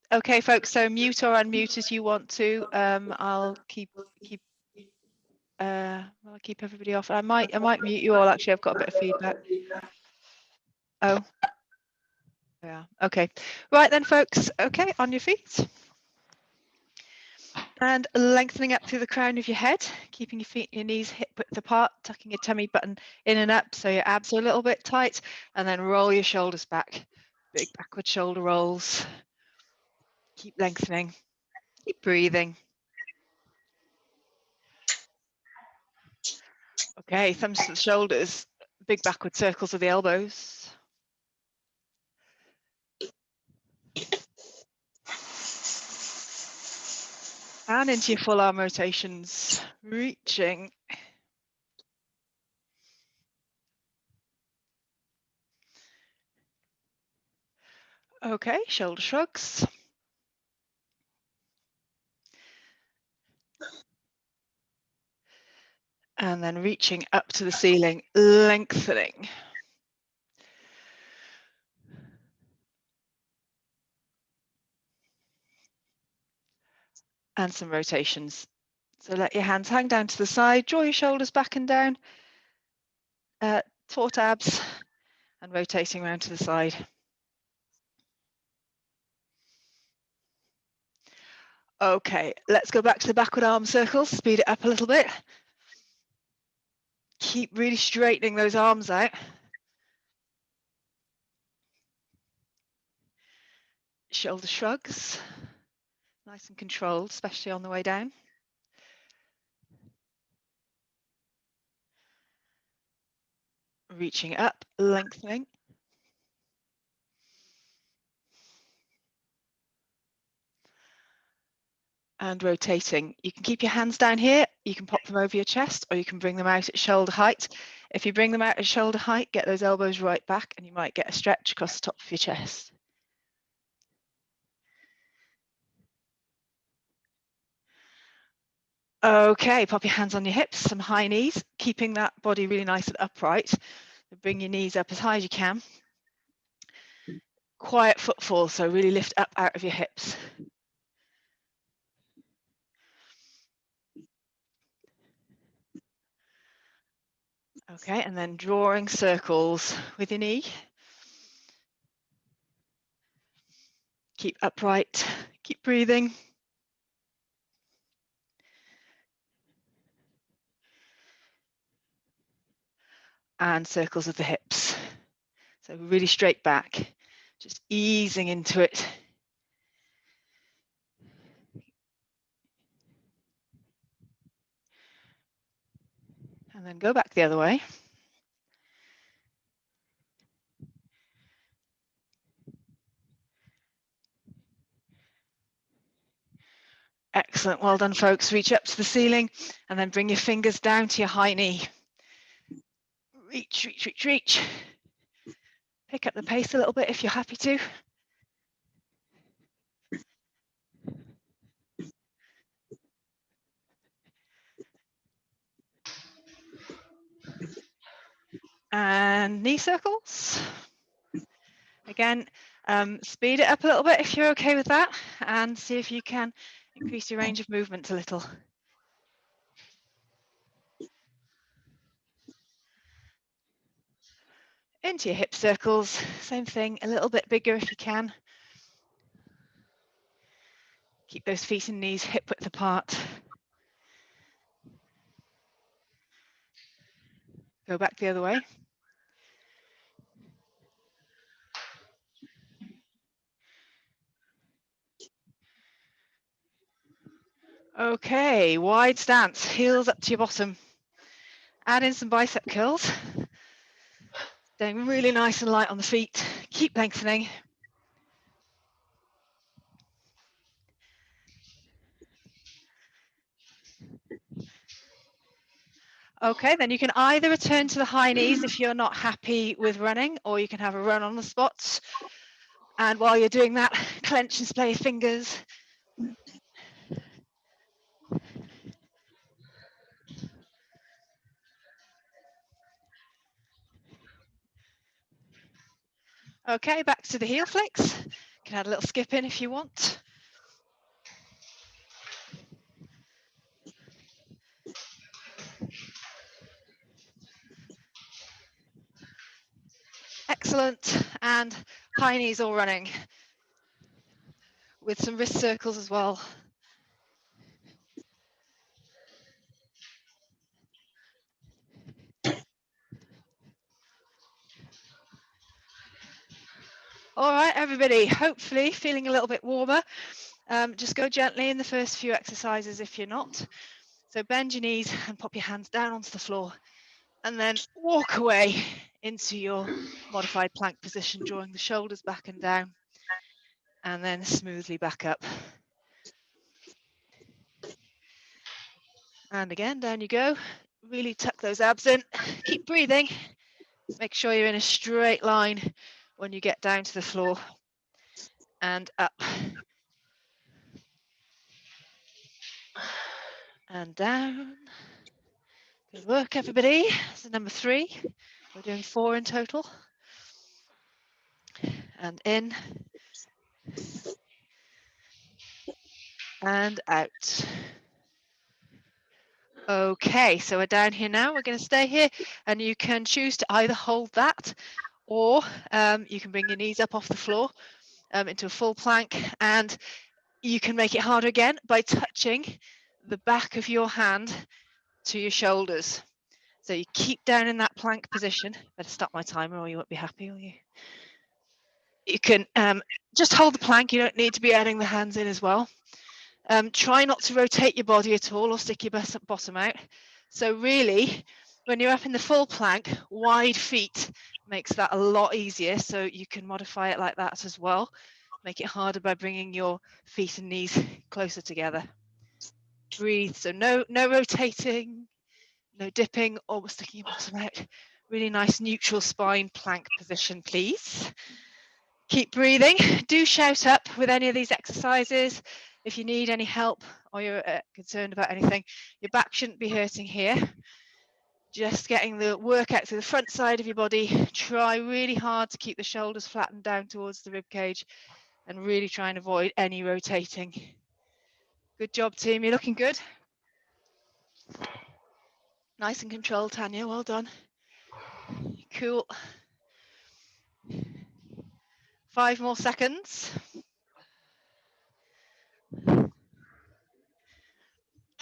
Okay, folks, so mute or unmute as you want to. I'll keep everybody off. I might mute you all. Actually, I've got a bit of feedback. Oh, yeah. Okay. Right then, folks. Okay, on your feet. And lengthening up through the crown of your head, keeping your feet and your knees hip width apart, tucking your tummy button in and up so your abs are a little bit tight, and then roll your shoulders back. Big backward shoulder rolls. Keep lengthening. Keep breathing. Okay, thumbs to the shoulders, big backward circles of the elbows. And into your full arm rotations, reaching. Okay, shoulder shrugs. And then reaching up to the ceiling, lengthening. And some rotations. So let your hands hang down to the side, draw your shoulders back and down, taut abs, and rotating around to the side. Okay, let's go back to the backward arm circles, speed it up a little bit. Keep really straightening those arms out. Shoulder shrugs, nice and controlled, especially on the way down. Reaching up, lengthening. And rotating. You can keep your hands down here, you can pop them over your chest, or you can bring them out at shoulder height. If you bring them out at shoulder height, get those elbows right back and you might get a stretch across the top of your chest. Okay, pop your hands on your hips, some high knees, keeping that body really nice and upright. Bring your knees up as high as you can. Quiet footfall, so really lift up out of your hips. Okay, and then drawing circles with your knee. Keep upright, keep breathing. And circles of the hips. So really straight back, just easing into it. And then go back the other way. Excellent, well done folks. Reach up to the ceiling and then bring your fingers down to your high knee. Reach, reach, reach, reach. Pick up the pace a little bit if you're happy to. And knee circles. Again, speed it up a little bit if you're okay with that, and see if you can increase your range of movement a little. Into your hip circles, same thing, a little bit bigger if you can. Keep those feet and knees hip width apart. Go back the other way. Okay, wide stance, heels up to your bottom. Add in some bicep curls. Staying really nice and light on the feet. Keep lengthening. Okay, then you can either return to the high knees if you're not happy with running, or you can have a run on the spots. And while you're doing that, clench and splay your fingers. Okay, back to the heel flicks. You can add a little skip in if you want. Excellent. And high knees all running with some wrist circles as well. All right, everybody, hopefully feeling a little bit warmer. Just go gently in the first few exercises if you're not. So bend your knees and pop your hands down onto the floor and then walk away into your modified plank position, drawing the shoulders back and down and then smoothly back up. And again, down you go. Really tuck those abs in. Keep breathing. Make sure you're in a straight line when you get down to the floor and up and down. Good work, everybody. So number 3. We're doing 4 in total. And in and out. Okay, so we're down here now. We're going to stay here, and you can choose to either hold that, or you can bring your knees up off the floor into a full plank, and you can make it harder again by touching the back of your hand to your shoulders. So you keep down in that plank position. Better stop my timer or you won't be happy, will you? You can just hold the plank. You don't need to be adding the hands in as well. Try not to rotate your body at all or stick your bottom out. So really, when you're up in the full plank, wide feet makes that a lot easier. So you can modify it like that as well. Make it harder by bringing your feet and knees closer together. Breathe. So no rotating, no dipping or sticking your bottom out. Really nice neutral spine plank position, please. Keep breathing. Do shout up with any of these exercises. If you need any help or you're concerned about anything, your back shouldn't be hurting here. Just getting the workout to the front side of your body. Try really hard to keep the shoulders flattened down towards the rib cage and really try and avoid any rotating. Good job, team. You're looking good. Nice and controlled, Tanya. Well done. Cool. 5 more seconds.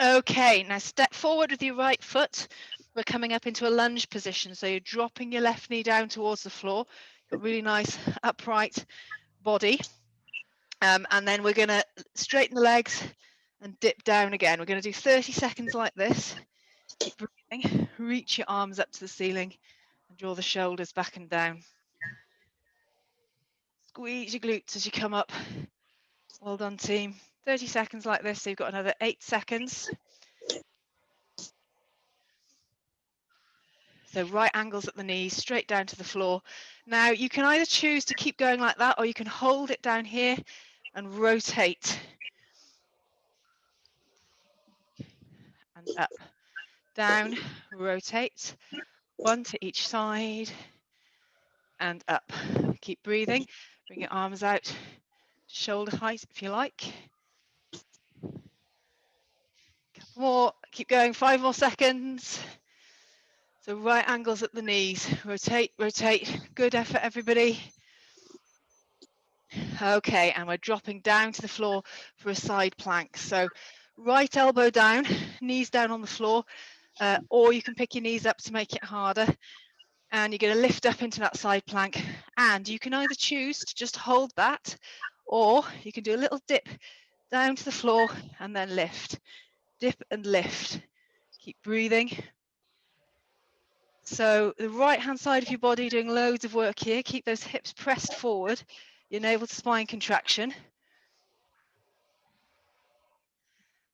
Okay, now step forward with your right foot. We're coming up into a lunge position. So you're dropping your left knee down towards the floor. Got really nice upright body. And then we're going to straighten the legs and dip down again. We're going to do 30 seconds like this. Keep breathing. Reach your arms up to the ceiling and draw the shoulders back and down. Squeeze your glutes as you come up. Well done, team. 30 seconds like this. So you've got another 8 seconds. So right angles at the knees, straight down to the floor. Now you can either choose to keep going like that, or you can hold it down here and rotate. And up, down, rotate. 1 to each side. And up. Keep breathing. Bring your arms out, shoulder height if you like. Couple more. Keep going. 5 more seconds. So right angles at the knees. Rotate, rotate. Good effort, everybody. Okay, and we're dropping down to the floor for a side plank. So right elbow down, knees down on the floor, or you can pick your knees up to make it harder. And you're going to lift up into that side plank. And you can either choose to just hold that, or you can do a little dip down to the floor and then lift. Dip and lift. Keep breathing. So the right hand side of your body doing loads of work here. Keep those hips pressed forward. Your navel to spine contraction.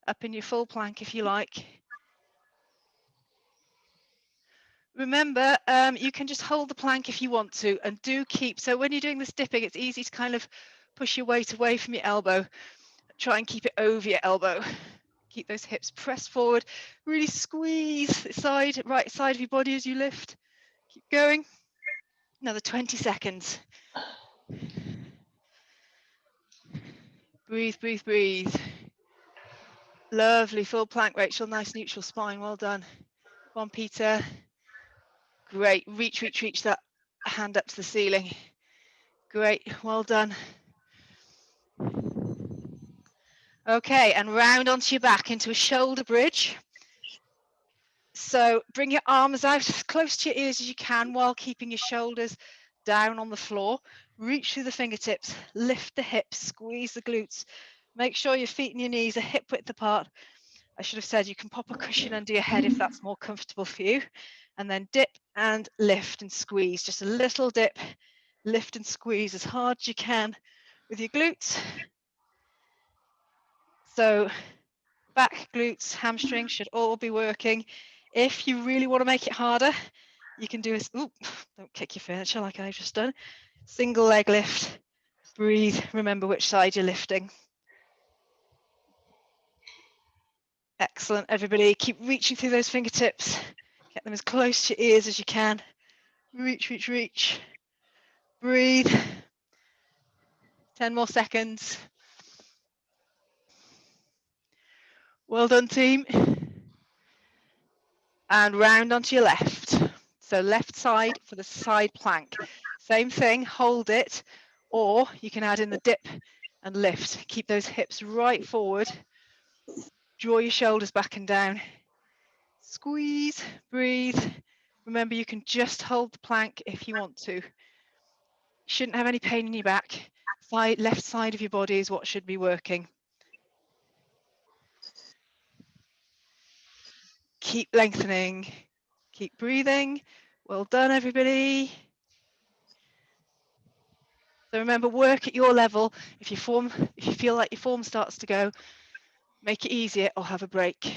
Up in your full plank if you like. Remember, you can just hold the plank if you want to, and do keep, so when you're doing this dipping, it's easy to kind of push your weight away from your elbow. Try and keep it over your elbow. Keep those hips pressed forward. Really squeeze the side, right side of your body as you lift. Keep going. Another 20 seconds. Breathe, breathe, breathe. Lovely, full plank, Rachel. Nice neutral spine. Well done. Come on, Peter. Great. Reach, reach, reach that hand up to the ceiling. Great, well done. Okay, and round onto your back into a shoulder bridge. So bring your arms out as close to your ears as you can while keeping your shoulders down on the floor. Reach through the fingertips, lift the hips, squeeze the glutes. Make sure your feet and your knees are hip width apart. I should have said you can pop a cushion under your head if that's more comfortable for you. And then dip and lift and squeeze. Just a little dip, lift and squeeze as hard as you can with your glutes. So back, glutes, hamstrings should all be working. If you really want to make it harder, you can do a, ooh, don't kick your furniture like I've just done. Single leg lift, breathe, remember which side you're lifting. Excellent, everybody. Keep reaching through those fingertips. Get them as close to your ears as you can. Reach, reach, reach. Breathe. 10 more seconds. Well done, team. And round onto your left. So left side for the side plank. Same thing, hold it, or you can add in the dip and lift. Keep those hips right forward. Draw your shoulders back and down. Squeeze, breathe. Remember, you can just hold the plank if you want to. You shouldn't have any pain in your back. Left side of your body is what should be working. Keep lengthening. Keep breathing. Well done, everybody. So remember, work at your level. If you feel like your form starts to go, make it easier or have a break.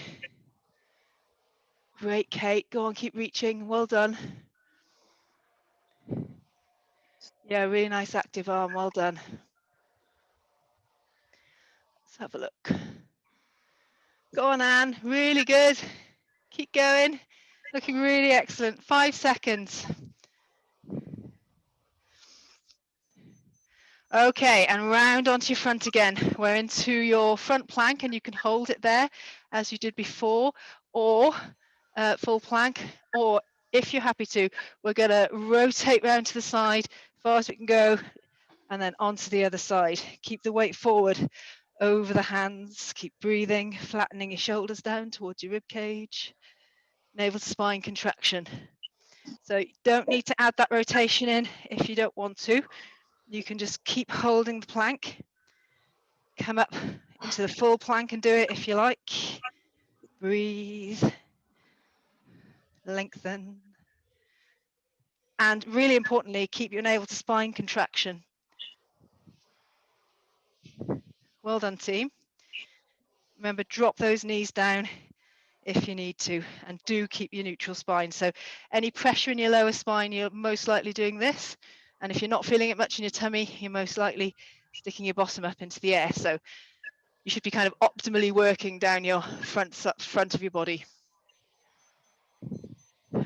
Great, Kate. Go on, keep reaching. Well done. Yeah, really nice active arm. Well done. Let's have a look. Go on, Anne. Really good. Keep going. Looking really excellent. 5 seconds. Okay, and round onto your front again. We're into your front plank, and you can hold it there as you did before, or full plank, or if you're happy to, we're going to rotate round to the side as far as we can go, and then onto the other side. Keep the weight forward over the hands. Keep breathing, flattening your shoulders down towards your rib cage. Navel to spine contraction. So you don't need to add that rotation in if you don't want to. You can just keep holding the plank. Come up into the full plank and do it if you like. Breathe. Lengthen. And really importantly, keep your navel to spine contraction. Well done, team. Remember, drop those knees down if you need to, and do keep your neutral spine. So any pressure in your lower spine, you're most likely doing this. And if you're not feeling it much in your tummy, you're most likely sticking your bottom up into the air. So you should be kind of optimally working down your front of your body.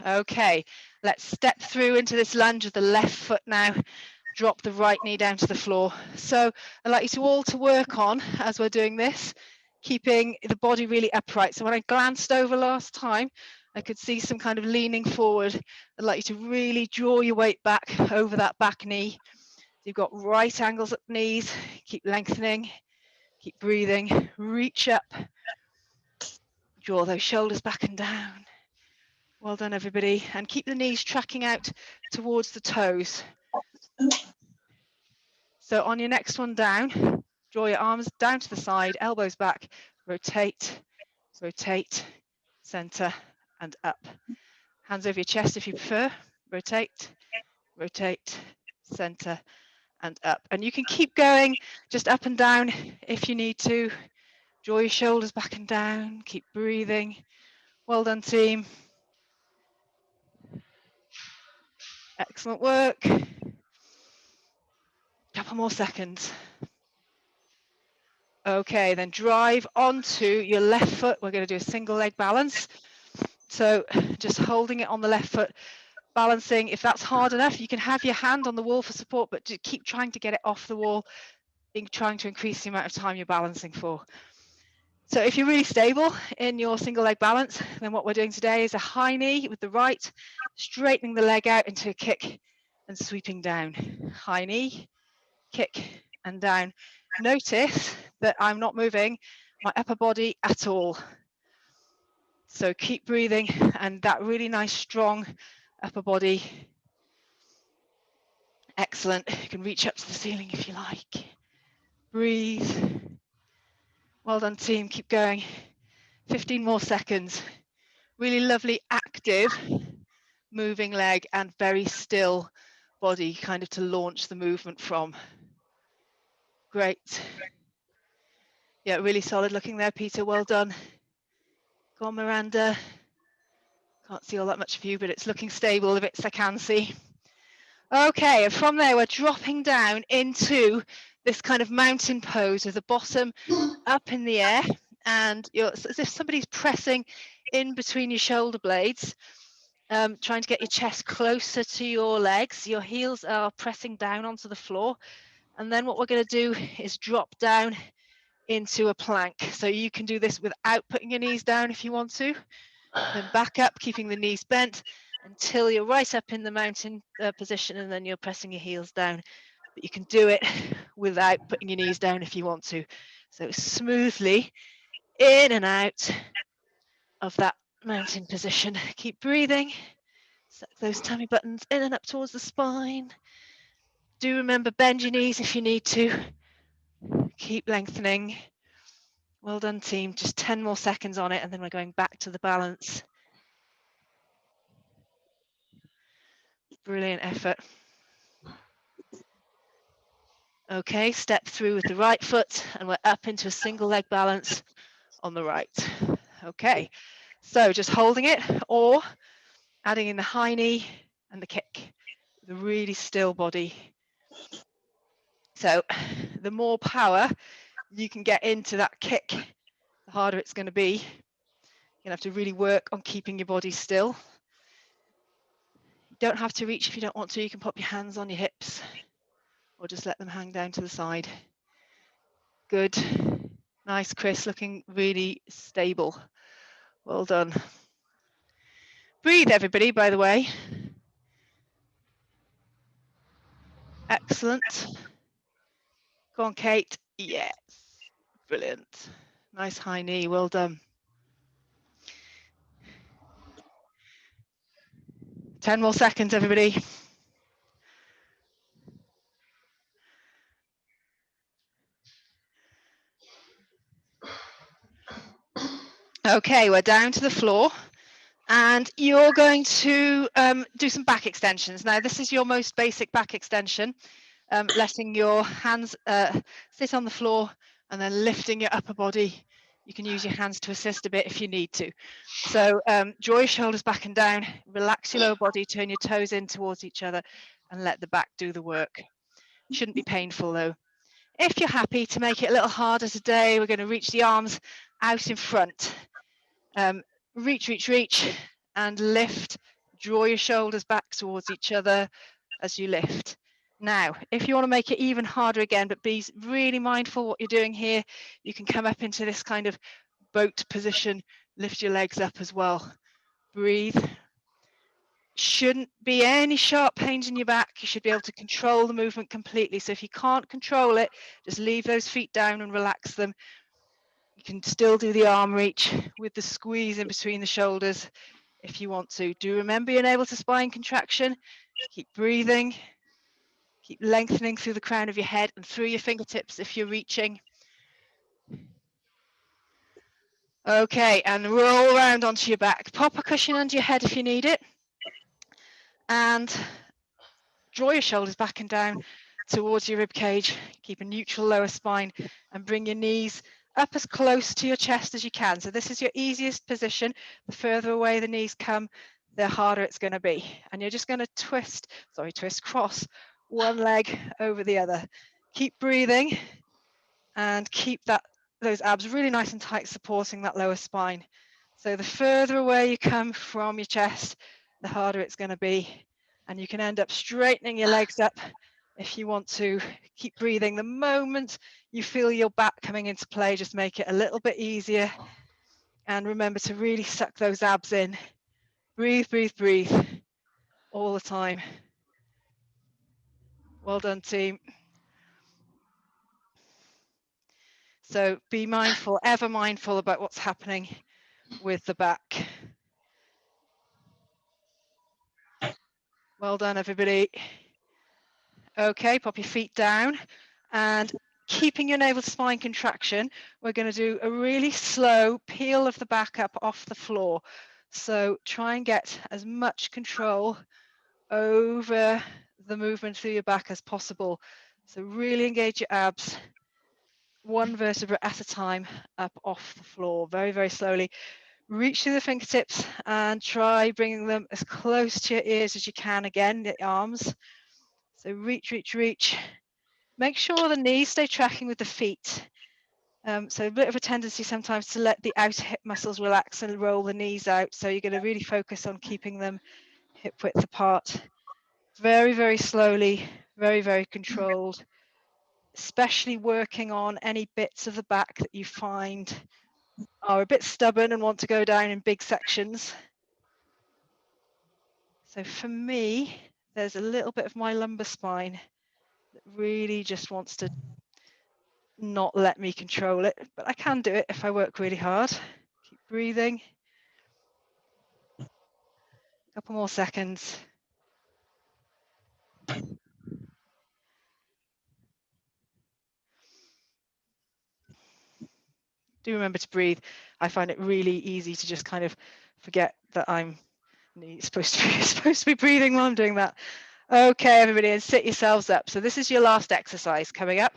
Okay, let's step through into this lunge with the left foot now. Drop the right knee down to the floor. So I'd like you to all to work on, as we're doing this, keeping the body really upright. So when I glanced over last time, I could see some kind of leaning forward. I'd like you to really draw your weight back over that back knee. You've got right angles at the knees. Keep lengthening, keep breathing, reach up. Draw those shoulders back and down. Well done, everybody. And keep the knees tracking out towards the toes. So on your next one down, draw your arms down to the side, elbows back, rotate, rotate, center, and up. Hands over your chest if you prefer. Rotate, rotate, center, and up. And you can keep going just up and down if you need to. Draw your shoulders back and down. Keep breathing. Well done, team. Excellent work. Couple more seconds. Okay, then drive onto your left foot. We're going to do a single leg balance. So just holding it on the left foot, balancing. If that's hard enough, you can have your hand on the wall for support, but just keep trying to get it off the wall, trying to increase the amount of time you're balancing for. So if you're really stable in your single leg balance, then what we're doing today is a high knee with the right, straightening the leg out into a kick, and sweeping down. High knee, kick and down. Notice that I'm not moving my upper body at all. So keep breathing, and that really nice strong upper body. Excellent. You can reach up to the ceiling if you like. Breathe. Well done, team. Keep going. 15 more seconds. Really lovely, active, moving leg and very still body, kind of to launch the movement from. Great. Yeah, really solid looking there, Peter. Well done. Go on, Miranda. Can't see all that much of you, but it's looking stable, the bits I can see. Okay, and from there, we're dropping down into this kind of mountain pose with the bottom up in the air, and it's as if somebody's pressing in between your shoulder blades, trying to get your chest closer to your legs. Your heels are pressing down onto the floor, and then what we're going to do is drop down into a plank. So you can do this without putting your knees down if you want to. Then back up, keeping the knees bent until you're right up in the mountain position, and then you're pressing your heels down. But you can do it without putting your knees down if you want to. So smoothly in and out of that mountain position. Keep breathing. Suck those tummy buttons in and up towards the spine. Do remember, bend your knees if you need to. Keep lengthening. Well done, team. Just 10 more seconds on it, and then we're going back to the balance. Brilliant effort. Okay, step through with the right foot, and we're up into a single leg balance on the right. Okay, so just holding it, or adding in the high knee and the kick, the really still body. So the more power you can get into that kick, the harder it's going to be. You're going to have to really work on keeping your body still. You don't have to reach if you don't want to. You can pop your hands on your hips or just let them hang down to the side. Good. Nice, Chris, looking really stable. Well done. Breathe, everybody, by the way. Excellent. Go on, Kate. Yes. Brilliant. Nice high knee. Well done. 10 more seconds, everybody. Okay, we're down to the floor, and you're going to do some back extensions. Now, this is your most basic back extension, letting your hands sit on the floor and then lifting your upper body. You can use your hands to assist a bit if you need to. So draw your shoulders back and down, relax your lower body, turn your toes in towards each other, and let the back do the work. Shouldn't be painful though. If you're happy to make it a little harder today, we're going to reach the arms out in front. Reach, and lift. Draw your shoulders back towards each other as you lift. Now, if you want to make it even harder again, but be really mindful what you're doing here, you can come up into this kind of boat position, lift your legs up as well. Breathe. Shouldn't be any sharp pains in your back. You should be able to control the movement completely. So if you can't control it, just leave those feet down and relax them. You can still do the arm reach with the squeeze in between the shoulders if you want to. Do remember you're able to spine contraction. Keep breathing. Keep lengthening through the crown of your head and through your fingertips if you're reaching. Okay, and roll around onto your back. Pop a cushion under your head if you need it. And draw your shoulders back and down towards your rib cage. Keep a neutral lower spine and bring your knees up as close to your chest as you can. So this is your easiest position. The further away the knees come, the harder it's going to be. And you're just going to cross one leg over the other. Keep breathing and keep those abs really nice and tight, supporting that lower spine. So the further away you come from your chest, the harder it's going to be. And you can end up straightening your legs up if you want to. Keep breathing. The moment you feel your back coming into play, just make it a little bit easier. And remember to really suck those abs in. Breathe, breathe, breathe all the time. Well done, team. So be mindful, ever mindful about what's happening with the back. Well done, everybody. Okay, pop your feet down, and keeping your navel to spine contraction, we're going to do a really slow peel of the back up off the floor. So try and get as much control over the movement through your back as possible. So really engage your abs, one vertebra at a time, up off the floor, very, very slowly. Reach through the fingertips and try bringing them as close to your ears as you can again, the arms. So reach, reach, reach. Make sure the knees stay tracking with the feet. So a bit of a tendency sometimes to let the outer hip muscles relax and roll the knees out. So you're going to really focus on keeping them hip width apart. Very, very slowly, very, very controlled, especially working on any bits of the back that you find are a bit stubborn and want to go down in big sections. So for me, there's a little bit of my lumbar spine that really just wants to not let me control it, but I can do it if I work really hard. Keep breathing. A couple more seconds. Do remember to breathe. I find it really easy to just kind of forget that I'm supposed to be breathing while I'm doing that. Okay, everybody, and sit yourselves up. So this is your last exercise coming up.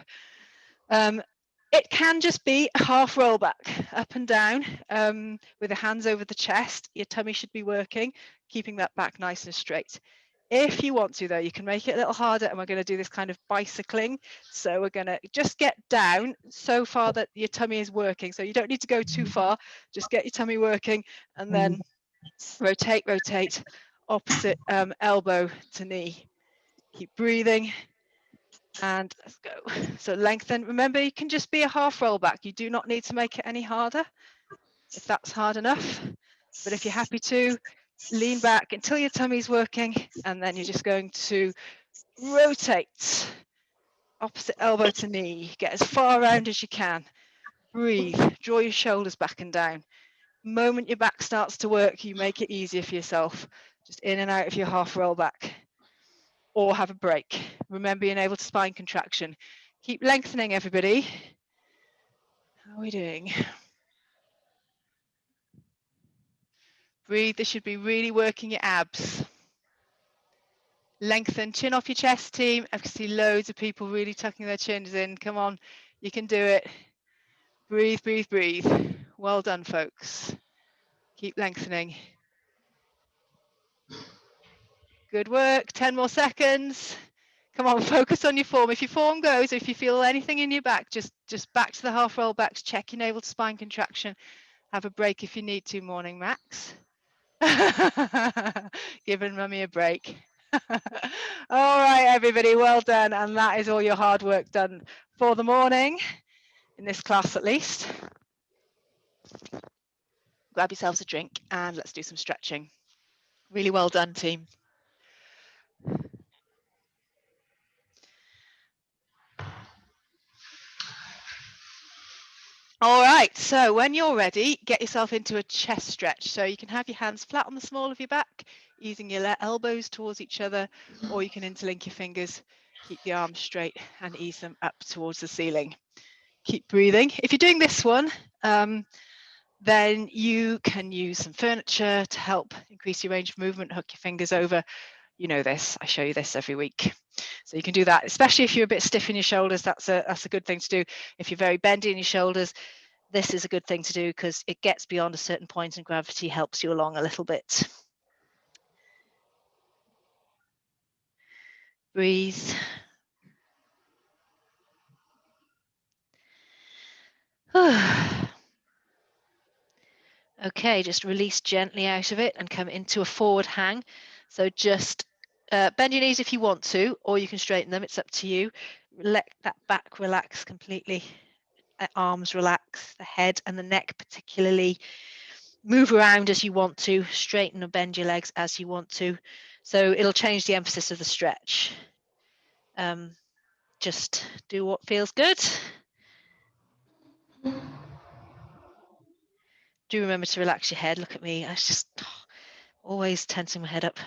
It can just be a half roll back, up and down, with the hands over the chest. Your tummy should be working, keeping that back nice and straight. If you want to, though, you can make it a little harder, and we're going to do this kind of bicycling. So we're going to just get down so far that your tummy is working. So you don't need to go too far, just get your tummy working, and then rotate, rotate, opposite elbow to knee. Keep breathing. And let's go. So lengthen. Remember, you can just be a half roll back. You do not need to make it any harder if that's hard enough. But if you're happy to, lean back until your tummy's working, and then you're just going to rotate opposite elbow to knee. Get as far around as you can. Breathe. Draw your shoulders back and down. The moment your back starts to work, you make it easier for yourself. Just in and out of your half roll back. Or have a break. Remember, being able to spine contraction. Keep lengthening, everybody. How are we doing? Breathe. This should be really working your abs. Lengthen, chin off your chest, team. I can see loads of people really tucking their chins in. Come on, you can do it. Breathe, breathe, breathe. Well done, folks. Keep lengthening. Good work. 10 more seconds. Come on, focus on your form. If your form goes, if you feel anything in your back, just back to the half roll backs. Check your navel to spine contraction. Have a break if you need to, morning Max. Giving mummy a break. All right, everybody, well done. And that is all your hard work done for the morning, in this class at least. Grab yourselves a drink and let's do some stretching. Really well done, team. All right, so when you're ready, get yourself into a chest stretch. So you can have your hands flat on the small of your back, easing your elbows towards each other, or you can interlink your fingers, keep the arms straight and ease them up towards the ceiling. Keep breathing. If you're doing this one, then you can use some furniture to help increase your range of movement, hook your fingers over. You know this, I show you this every week. So you can do that, especially if you're a bit stiff in your shoulders. That's a good thing to do. If you're very bendy in your shoulders, this is a good thing to do because it gets beyond a certain point and gravity helps you along a little bit. Breathe. Okay, just release gently out of it and come into a forward hang. So just bend your knees if you want to, or you can straighten them. It's up to you. Let that back relax completely. Arms relax, the head and the neck particularly. Move around as you want to. Straighten or bend your legs as you want to. So it'll change the emphasis of the stretch. Just do what feels good. Do remember to relax your head. Look at me. I just always tensing my head up.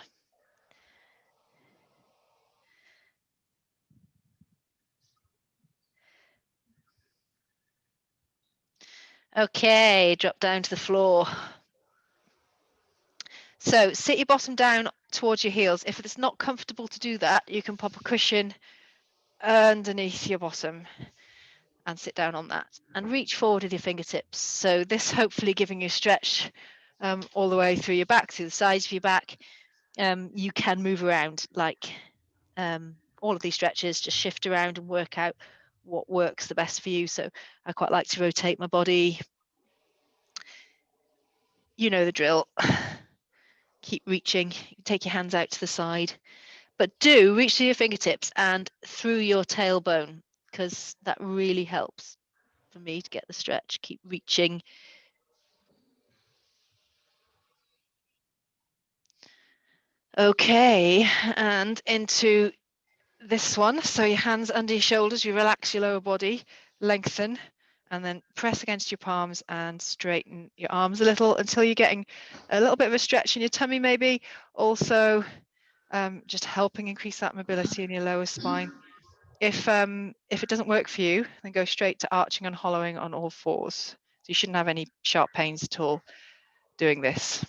Okay, drop down to the floor. So sit your bottom down towards your heels. If it's not comfortable to do that, you can pop a cushion underneath your bottom and sit down on that and reach forward with your fingertips. So this hopefully giving you stretch all the way through your back, through the sides of your back. You can move around like all of these stretches, just shift around and work out what works the best for you. So I quite like to rotate my body. You know the drill. Keep reaching, take your hands out to the side, but do reach through your fingertips and through your tailbone, because that really helps for me to get the stretch. Keep reaching. Okay, and into this one. So your hands under your shoulders, you relax your lower body, lengthen, and then press against your palms and straighten your arms a little until you're getting a little bit of a stretch in your tummy maybe. Also, just helping increase that mobility in your lower spine. If it doesn't work for you, then go straight to arching and hollowing on all fours. So you shouldn't have any sharp pains at all doing this.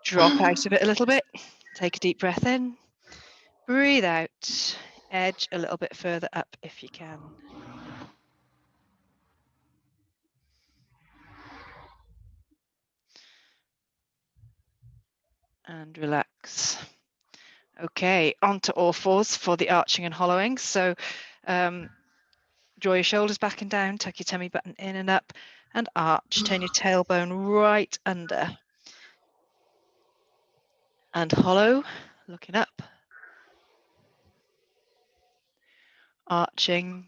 Drop out of it a little bit. Take a deep breath in. Breathe out. Edge a little bit further up if you can. And relax. Okay, onto all fours for the arching and hollowing. So draw your shoulders back and down, tuck your tummy button in and up, and arch. Turn your tailbone right under. And hollow, looking up. Arching.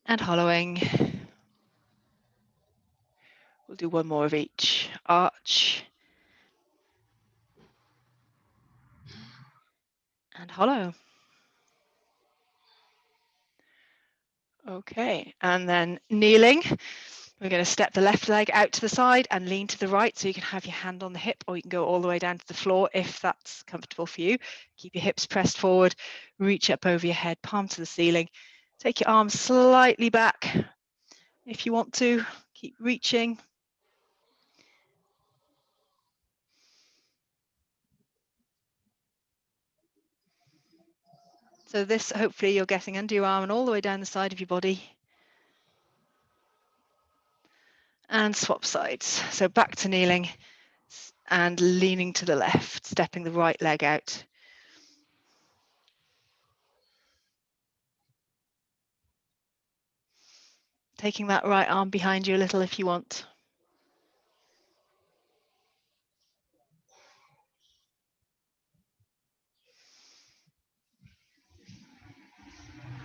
And hollowing. We'll do one more of each. Arch. And hollow. Okay, and then kneeling. We're going to step the left leg out to the side and lean to the right, so you can have your hand on the hip, or you can go all the way down to the floor if that's comfortable for you. Keep your hips pressed forward, reach up over your head, palm to the ceiling. Take your arms slightly back if you want to. Keep reaching. So this, hopefully you're getting under your arm and all the way down the side of your body. And swap sides. So back to kneeling and leaning to the left, stepping the right leg out. Taking that right arm behind you a little if you want.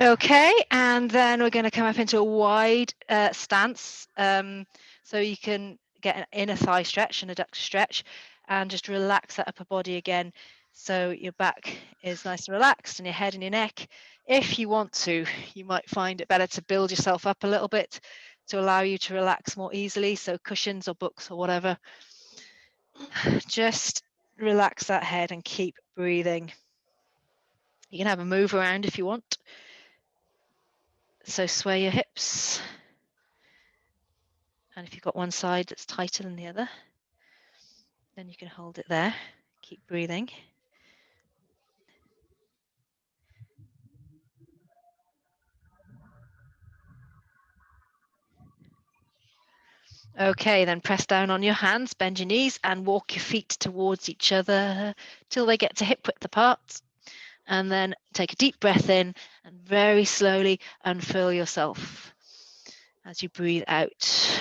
Okay, and then we're going to come up into a wide stance. So you can get an inner thigh stretch and adductor stretch, and just relax that upper body again. So your back is nice and relaxed, and your head and your neck. If you want to, you might find it better to build yourself up a little bit to allow you to relax more easily. So cushions or books or whatever. Just relax that head and keep breathing. You can have a move around if you want. So sway your hips. And if you've got one side that's tighter than the other, then you can hold it there. Keep breathing. Okay, then press down on your hands, bend your knees, and walk your feet towards each other till they get to hip width apart. And then take a deep breath in and very slowly unfurl yourself as you breathe out.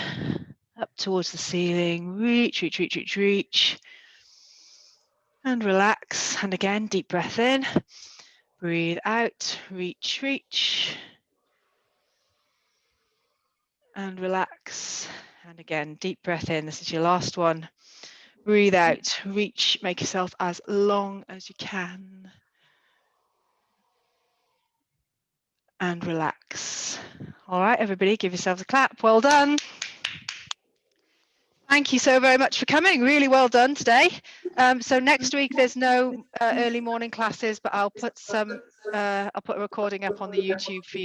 Up towards the ceiling, reach, reach, reach, reach, reach. And relax. And again, deep breath in. Breathe out, reach, reach. And relax. And again, deep breath in. This is your last one. Breathe out, reach, make yourself as long as you can. And relax. All right, everybody, give yourselves a clap. Well done. Thank you so very much for coming. Really well done today. So next week there's no early morning classes, but I'll put a recording up on the YouTube for you